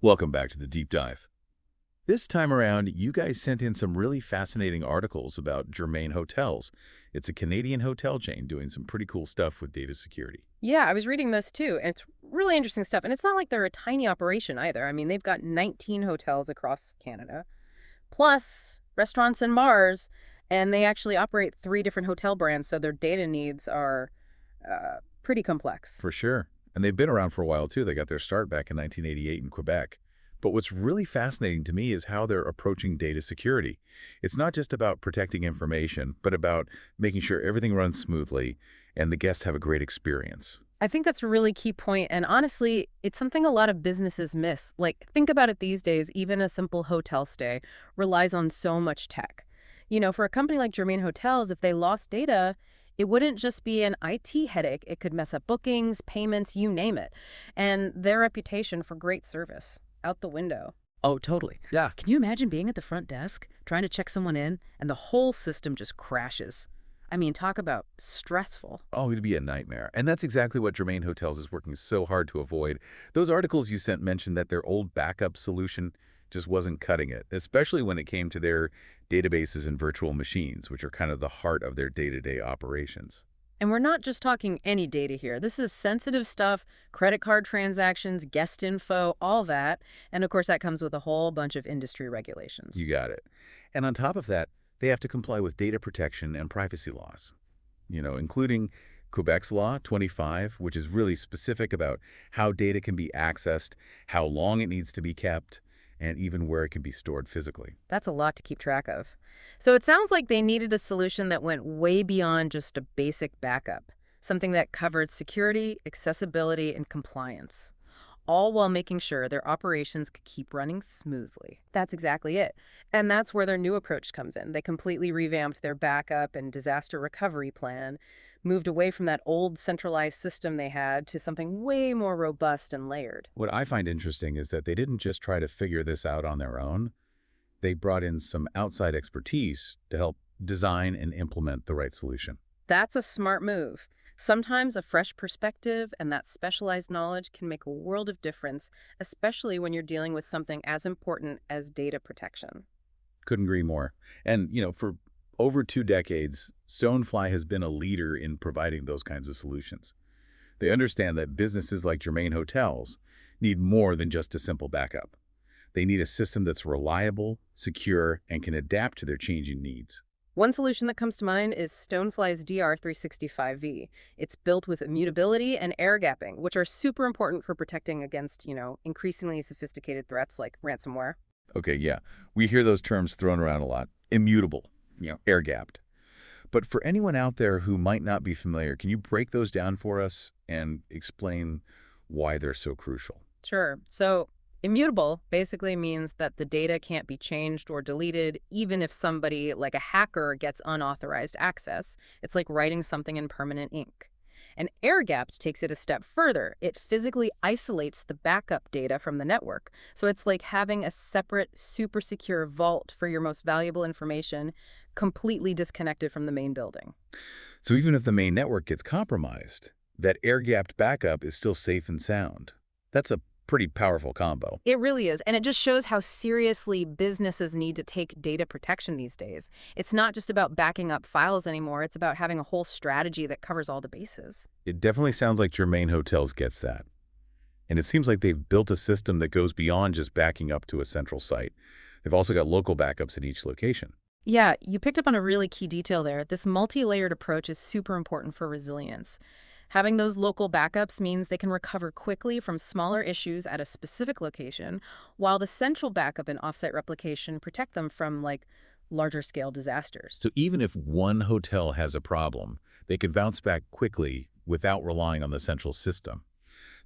Welcome back to the deep dive. This time around, you guys sent in some really fascinating articles about Germaine Hotels. It's a Canadian hotel chain doing some pretty cool stuff with data security. Yeah, I was reading this too, and it's really interesting stuff. And it's not like they're a tiny operation either. I mean, they've got 19 hotels across Canada, plus restaurants and bars, and they actually operate three different hotel brands, so their data needs are pretty complex. For sure. And they've been around for a while too. They got their start back in 1988 in Quebec. But what's really fascinating to me is how they're approaching data security. It's not just about protecting information, but about making sure everything runs smoothly and the guests have a great experience. I think that's a really key point, and honestly, it's something a lot of businesses miss. Like, think about it these days, even a simple hotel stay relies on so much tech. For a company like Germain Hotels, if they lost data, it wouldn't just be an IT headache. It could mess up bookings, payments, you name it. And their reputation for great service, out the window. Oh, totally. Yeah. Can you imagine being at the front desk, trying to check someone in, and the whole system just crashes? I mean, talk about stressful. Oh, it'd be a nightmare. And that's exactly what Germaine Hotels is working so hard to avoid. Those articles you sent mentioned that their old backup solution just wasn't cutting it, especially when it came to their databases and virtual machines, which are kind of the heart of their day-to-day operations. And we're not just talking any data here. This is sensitive stuff, credit card transactions, guest info, all that. And of course, that comes with a whole bunch of industry regulations. You got it. And on top of that, they have to comply with data protection and privacy laws, including Quebec's Law 25, which is really specific about how data can be accessed, how long it needs to be kept, and even where it can be stored physically. That's a lot to keep track of. So it sounds like they needed a solution that went way beyond just a basic backup, something that covered security, accessibility, and compliance, all while making sure their operations could keep running smoothly. That's exactly it. And that's where their new approach comes in. They completely revamped their backup and disaster recovery plan, moved away from that old centralized system they had to something way more robust and layered. What I find interesting is that they didn't just try to figure this out on their own. They brought in some outside expertise to help design and implement the right solution. That's a smart move. Sometimes a fresh perspective and that specialized knowledge can make a world of difference, especially when you're dealing with something as important as data protection. Couldn't agree more. And, for over 2 decades, StoneFly has been a leader in providing those kinds of solutions. They understand that businesses like Germaine Hotels need more than just a simple backup. They need a system that's reliable, secure, and can adapt to their changing needs. One solution that comes to mind is StoneFly's DR365V. It's built with immutability and air gapping, which are super important for protecting against, increasingly sophisticated threats like ransomware. Okay, yeah, we hear those terms thrown around a lot. Immutable, air-gapped. But for anyone out there who might not be familiar, can you break those down for us and explain why they're so crucial? Sure. So immutable basically means that the data can't be changed or deleted, even if somebody like a hacker gets unauthorized access. It's like writing something in permanent ink. And air-gapped takes it a step further. It physically isolates the backup data from the network. So it's like having a separate, super secure vault for your most valuable information, completely disconnected from the main building. So even if the main network gets compromised, that air-gapped backup is still safe and sound. That's a pretty powerful combo. It really is. And it just shows how seriously businesses need to take data protection these days. It's not just about backing up files anymore. It's about having a whole strategy that covers all the bases. It definitely sounds like Germaine Hotels gets that. And it seems like they've built a system that goes beyond just backing up to a central site. They've also got local backups in each location. Yeah, you picked up on a really key detail there. This multi-layered approach is super important for resilience. Having those local backups means they can recover quickly from smaller issues at a specific location, while the central backup and offsite replication protect them from, larger scale disasters. So even if one hotel has a problem, they could bounce back quickly without relying on the central system.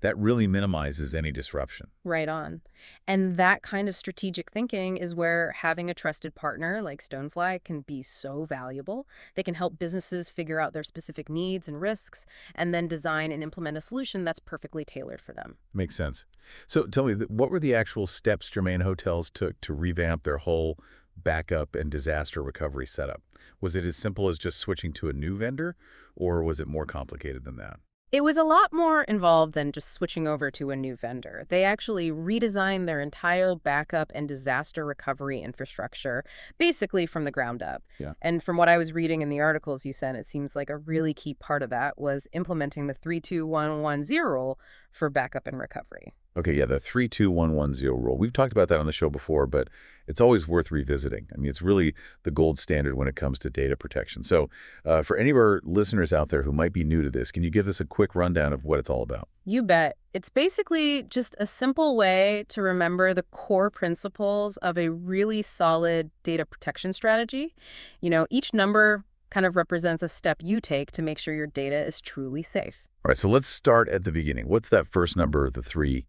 That really minimizes any disruption. Right on. And that kind of strategic thinking is where having a trusted partner like StoneFly can be so valuable. They can help businesses figure out their specific needs and risks and then design and implement a solution that's perfectly tailored for them. Makes sense. So tell me, what were the actual steps Germaine Hotels took to revamp their whole backup and disaster recovery setup? Was it as simple as just switching to a new vendor, or was it more complicated than that? It was a lot more involved than just switching over to a new vendor. They actually redesigned their entire backup and disaster recovery infrastructure, basically from the ground up. Yeah. And from what I was reading in the articles you sent, it seems like a really key part of that was implementing the 32110 rule for backup and recovery. Okay, yeah, the 32110 rule. We've talked about that on the show before, but it's always worth revisiting. I mean, it's really the gold standard when it comes to data protection. So for any of our listeners out there who might be new to this, can you give us a quick rundown of what it's all about? You bet. It's basically just a simple way to remember the core principles of a really solid data protection strategy. Each number kind of represents a step you take to make sure your data is truly safe. All right, so let's start at the beginning. What's that first number, the 3,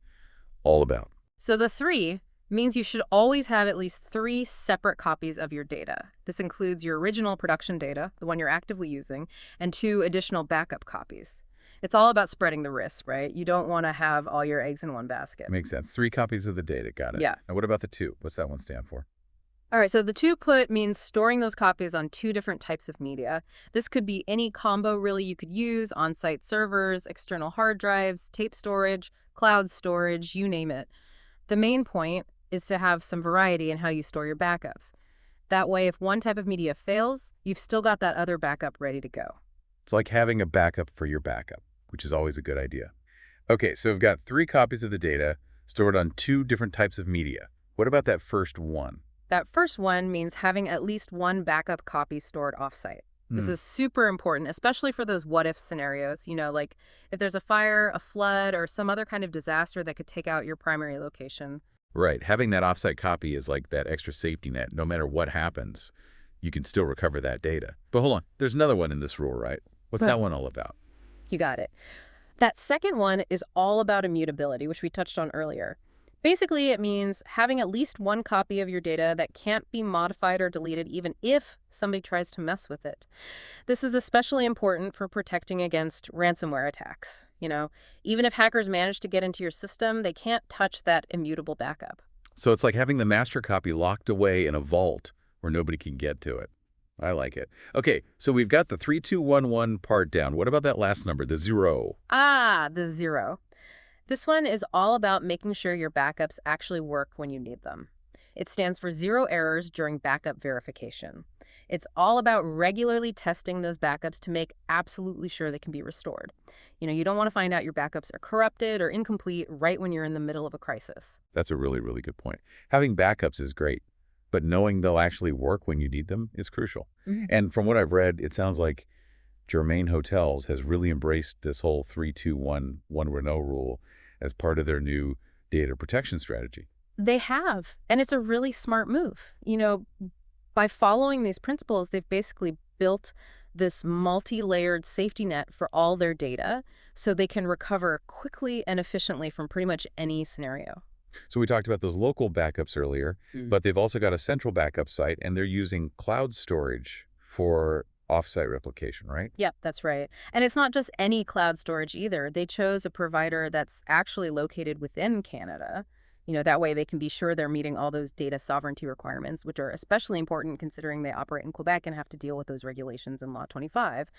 all about? So the 3 means you should always have at least 3 separate copies of your data. This includes your original production data, the one you're actively using, and 2 additional backup copies. It's all about spreading the risk, right? You don't want to have all your eggs in one basket. Makes sense. 3 copies of the data. Got it. Yeah. And what about the 2? What's that one stand for? All right, so the 2 put means storing those copies on 2 different types of media. This could be any combo really you could use: on-site servers, external hard drives, tape storage, cloud storage, you name it. The main point is to have some variety in how you store your backups. That way, if one type of media fails, you've still got that other backup ready to go. It's like having a backup for your backup, which is always a good idea. Okay, so we've got 3 copies of the data stored on 2 different types of media. What about that first one? That first one means having at least 1 backup copy stored offsite. This is super important, especially for those what-if scenarios, like if there's a fire, a flood, or some other kind of disaster that could take out your primary location. Right. Having that offsite copy is like that extra safety net. No matter what happens, you can still recover that data. But hold on. There's another one in this rule, right? What's that one all about? You got it. That second one is all about immutability, which we touched on earlier. Basically, it means having at least 1 copy of your data that can't be modified or deleted even if somebody tries to mess with it. This is especially important for protecting against ransomware attacks. Even if hackers manage to get into your system, they can't touch that immutable backup. So it's like having the master copy locked away in a vault where nobody can get to it. I like it. Okay, so we've got the 3211 part down. What about that last number, the 0? The 0. This one is all about making sure your backups actually work when you need them. It stands for 0 errors during backup verification. It's all about regularly testing those backups to make absolutely sure they can be restored. You don't want to find out your backups are corrupted or incomplete right when you're in the middle of a crisis. That's a really, really good point. Having backups is great, but knowing they'll actually work when you need them is crucial. And from what I've read, it sounds like Germaine Hotels has really embraced this whole 32110 rule as part of their new data protection strategy. They have, and it's a really smart move. By following these principles, they've basically built this multi-layered safety net for all their data so they can recover quickly and efficiently from pretty much any scenario. So we talked about those local backups earlier, but they've also got a central backup site, and they're using cloud storage for offsite replication, right? Yep, that's right. And it's not just any cloud storage either. They chose a provider that's actually located within Canada. That way they can be sure they're meeting all those data sovereignty requirements, which are especially important considering they operate in Quebec and have to deal with those regulations in Law 25.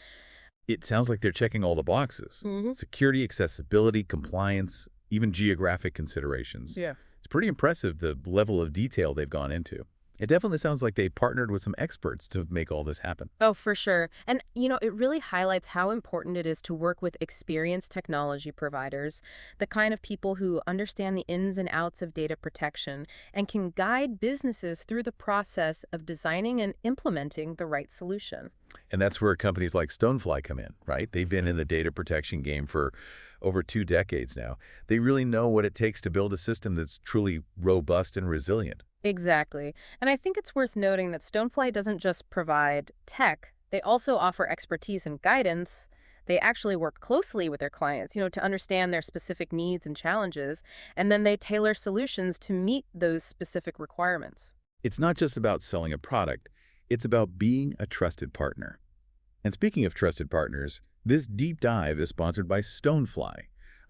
It sounds like they're checking all the boxes. Security, accessibility, compliance, even geographic considerations. Yeah. It's pretty impressive, the level of detail they've gone into. It definitely sounds like they partnered with some experts to make all this happen. Oh, for sure. And, it really highlights how important it is to work with experienced technology providers, the kind of people who understand the ins and outs of data protection and can guide businesses through the process of designing and implementing the right solution. And that's where companies like StoneFly come in, right? They've been in the data protection game for over 2 decades now. They really know what it takes to build a system that's truly robust and resilient. Exactly. And I think it's worth noting that StoneFly doesn't just provide tech, they also offer expertise and guidance. They actually work closely with their clients, to understand their specific needs and challenges, and then they tailor solutions to meet those specific requirements. It's not just about selling a product, it's about being a trusted partner. And speaking of trusted partners, this deep dive is sponsored by StoneFly,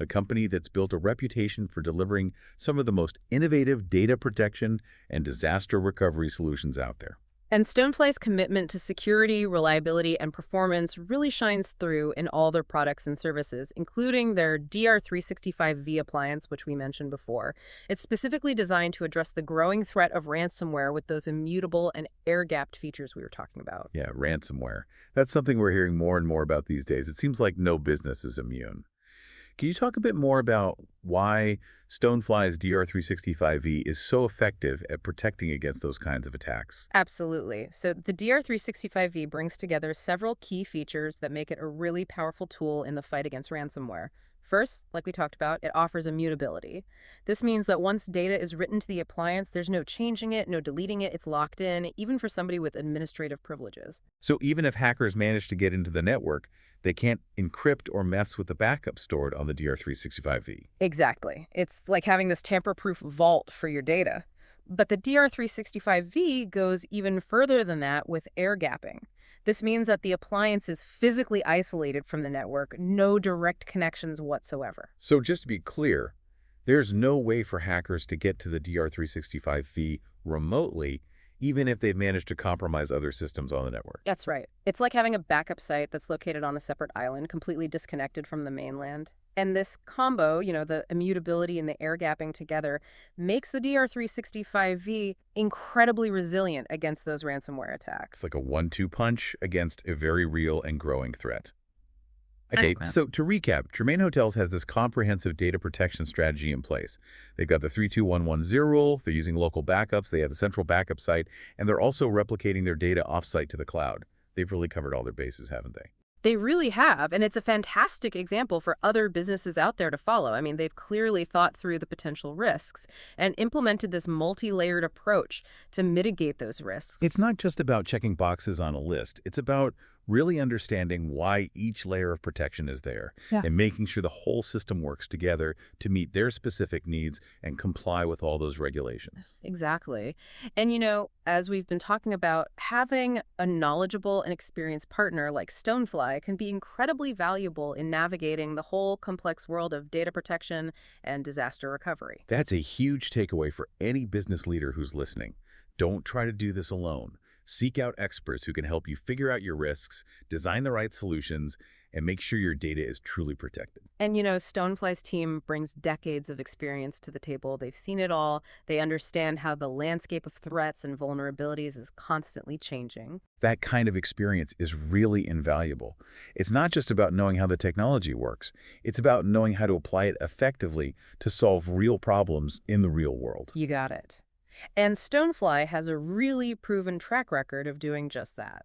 a company that's built a reputation for delivering some of the most innovative data protection and disaster recovery solutions out there. And StoneFly's commitment to security, reliability, and performance really shines through in all their products and services, including their DR365V appliance, which we mentioned before. It's specifically designed to address the growing threat of ransomware with those immutable and air-gapped features we were talking about. Yeah, ransomware. That's something we're hearing more and more about these days. It seems like no business is immune. Can you talk a bit more about why StoneFly's DR365V is so effective at protecting against those kinds of attacks? Absolutely. So the DR365V brings together several key features that make it a really powerful tool in the fight against ransomware. First, like we talked about, it offers immutability. This means that once data is written to the appliance, there's no changing it, no deleting it, it's locked in, even for somebody with administrative privileges. So even if hackers manage to get into the network, they can't encrypt or mess with the backup stored on the DR365V. Exactly. It's like having this tamper-proof vault for your data. But the DR365V goes even further than that with air gapping. This means that the appliance is physically isolated from the network, no direct connections whatsoever. So just to be clear, there's no way for hackers to get to the DR365V remotely, even if they've managed to compromise other systems on the network. That's right. It's like having a backup site that's located on a separate island, completely disconnected from the mainland. And this combo, the immutability and the air gapping together, makes the DR365V incredibly resilient against those ransomware attacks. It's like a 1-2 punch against a very real and growing threat. Okay, Excellent. so to recap, Germaine Hotels has this comprehensive data protection strategy in place. They've got the 32110 rule, they're using local backups, they have the central backup site, and they're also replicating their data offsite to the cloud. They've really covered all their bases, haven't they? They really have, and it's a fantastic example for other businesses out there to follow. I mean, they've clearly thought through the potential risks and implemented this multi-layered approach to mitigate those risks. It's not just about checking boxes on a list. It's about really understanding why each layer of protection is there and making sure the whole system works together to meet their specific needs and comply with all those regulations. Exactly. And as we've been talking about, having a knowledgeable and experienced partner like StoneFly can be incredibly valuable in navigating the whole complex world of data protection and disaster recovery. That's a huge takeaway for any business leader who's listening. Don't try to do this alone. Seek out experts who can help you figure out your risks, design the right solutions, and make sure your data is truly protected. And StoneFly's team brings decades of experience to the table. They've seen it all. They understand how the landscape of threats and vulnerabilities is constantly changing. That kind of experience is really invaluable. It's not just about knowing how the technology works. It's about knowing how to apply it effectively to solve real problems in the real world. You got it. And StoneFly has a really proven track record of doing just that.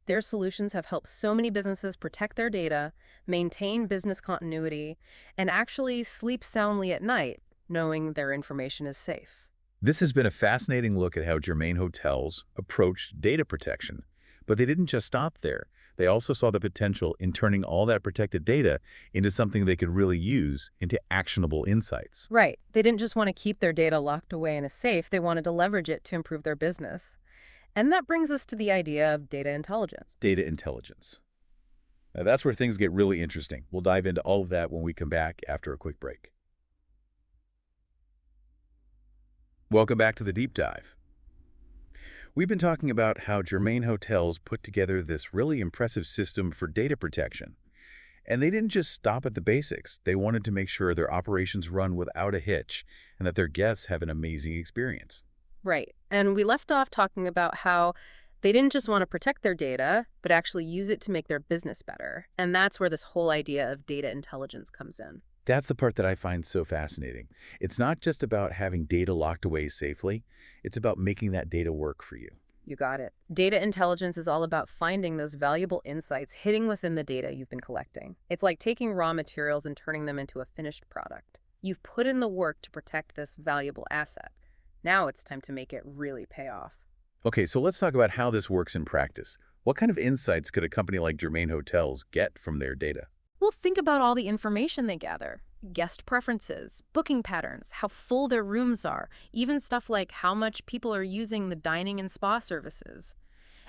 Their solutions have helped so many businesses protect their data, maintain business continuity, and actually sleep soundly at night, knowing their information is safe. This has been a fascinating look at how Germaine Hotels approached data protection. But they didn't just stop there. They also saw the potential in turning all that protected data into something they could really use, into actionable insights. Right. They didn't just want to keep their data locked away in a safe. They wanted to leverage it to improve their business. And that brings us to the idea of data intelligence. Data intelligence. Now that's where things get really interesting. We'll dive into all of that when we come back after a quick break. Welcome back to the Deep Dive. We've been talking about how Germaine Hotels put together this really impressive system for data protection. And they didn't just stop at the basics. They wanted to make sure their operations run without a hitch and that their guests have an amazing experience. Right. And we left off talking about how they didn't just want to protect their data, but actually use it to make their business better. And that's where this whole idea of data intelligence comes in. That's the part that I find so fascinating. It's not just about having data locked away safely. It's about making that data work for you. You got it. Data intelligence is all about finding those valuable insights hidden within the data you've been collecting. It's like taking raw materials and turning them into a finished product. You've put in the work to protect this valuable asset. Now it's time to make it really pay off. Okay, so let's talk about how this works in practice. What kind of insights could a company like Germaine Hotels get from their data? Well, think about all the information they gather. Guest preferences, booking patterns, how full their rooms are, even stuff like how much people are using the dining and spa services.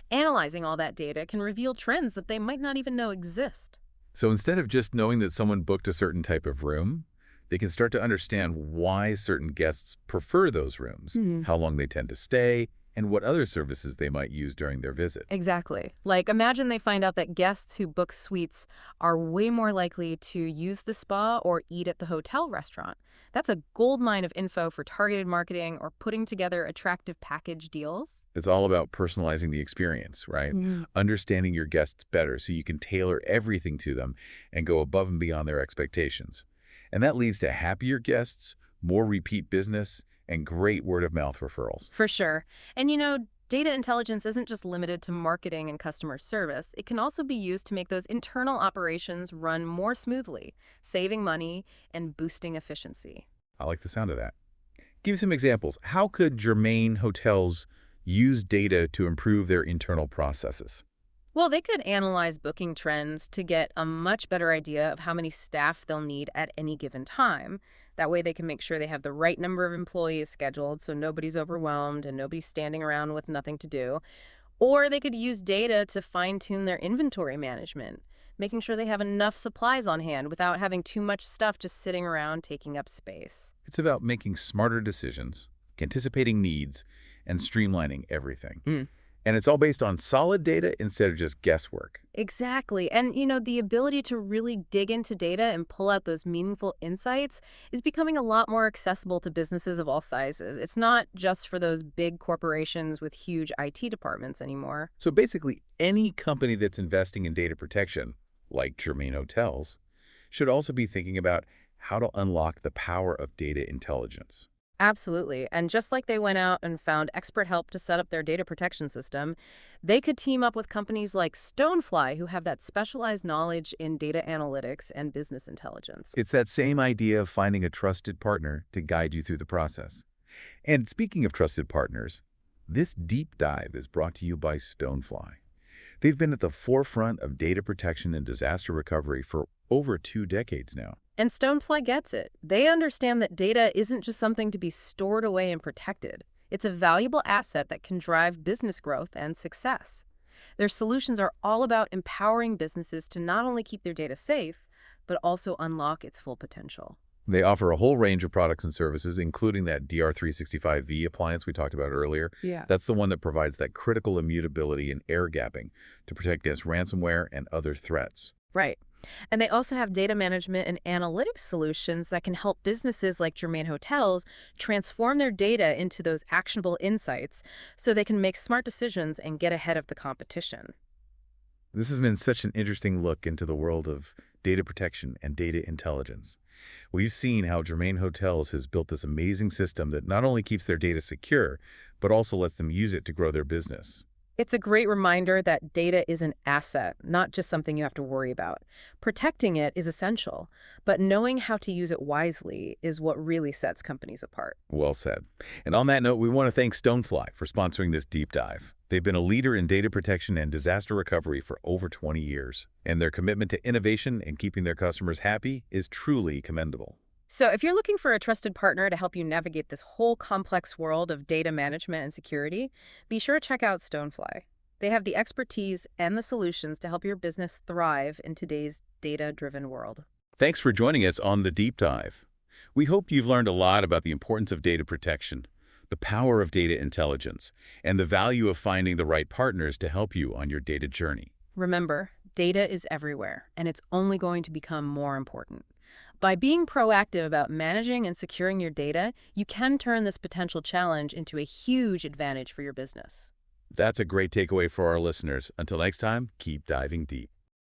Analyzing all that data can reveal trends that they might not even know exist. So instead of just knowing that someone booked a certain type of room, they can start to understand why certain guests prefer those rooms, how long they tend to stay, and what other services they might use during their visit. Exactly. Like, imagine they find out that guests who book suites are way more likely to use the spa or eat at the hotel restaurant. That's a goldmine of info for targeted marketing or putting together attractive package deals. It's all about personalizing the experience, right? Understanding your guests better so you can tailor everything to them and go above and beyond their expectations. And that leads to happier guests, more repeat business, and great word-of-mouth referrals. For sure. And data intelligence isn't just limited to marketing and customer service. It can also be used to make those internal operations run more smoothly, saving money and boosting efficiency. I like the sound of that. Give some examples. How could Germaine Hotels use data to improve their internal processes? Well, they could analyze booking trends to get a much better idea of how many staff they'll need at any given time. That way they can make sure they have the right number of employees scheduled so nobody's overwhelmed and nobody's standing around with nothing to do. Or they could use data to fine-tune their inventory management, making sure they have enough supplies on hand without having too much stuff just sitting around taking up space. It's about making smarter decisions, anticipating needs, and streamlining everything. And it's all based on solid data instead of just guesswork. Exactly. And, the ability to really dig into data and pull out those meaningful insights is becoming a lot more accessible to businesses of all sizes. It's not just for those big corporations with huge IT departments anymore. So basically, any company that's investing in data protection, like Germaine Hotels, should also be thinking about how to unlock the power of data intelligence. Absolutely. And just like they went out and found expert help to set up their data protection system, they could team up with companies like StoneFly, who have that specialized knowledge in data analytics and business intelligence. It's that same idea of finding a trusted partner to guide you through the process. And speaking of trusted partners, this deep dive is brought to you by StoneFly. They've been at the forefront of data protection and disaster recovery for over 2 decades now. And StoneFly gets it. They understand that data isn't just something to be stored away and protected. It's a valuable asset that can drive business growth and success. Their solutions are all about empowering businesses to not only keep their data safe, but also unlock its full potential. They offer a whole range of products and services, including that DR365V appliance we talked about earlier. Yeah. That's the one that provides that critical immutability and air gapping to protect against ransomware and other threats. Right. And they also have data management and analytics solutions that can help businesses like Germaine Hotels transform their data into those actionable insights so they can make smart decisions and get ahead of the competition. This has been such an interesting look into the world of data protection and data intelligence. We've seen how Germaine Hotels has built this amazing system that not only keeps their data secure, but also lets them use it to grow their business. It's a great reminder that data is an asset, not just something you have to worry about. Protecting it is essential, but knowing how to use it wisely is what really sets companies apart. Well said. And on that note, we want to thank StoneFly for sponsoring this deep dive. They've been a leader in data protection and disaster recovery for over 20 years, and their commitment to innovation and keeping their customers happy is truly commendable. So if you're looking for a trusted partner to help you navigate this whole complex world of data management and security, be sure to check out StoneFly. They have the expertise and the solutions to help your business thrive in today's data-driven world. Thanks for joining us on the deep dive. We hope you've learned a lot about the importance of data protection, the power of data intelligence, and the value of finding the right partners to help you on your data journey. Remember, data is everywhere, and it's only going to become more important. By being proactive about managing and securing your data, you can turn this potential challenge into a huge advantage for your business. That's a great takeaway for our listeners. Until next time, keep diving deep.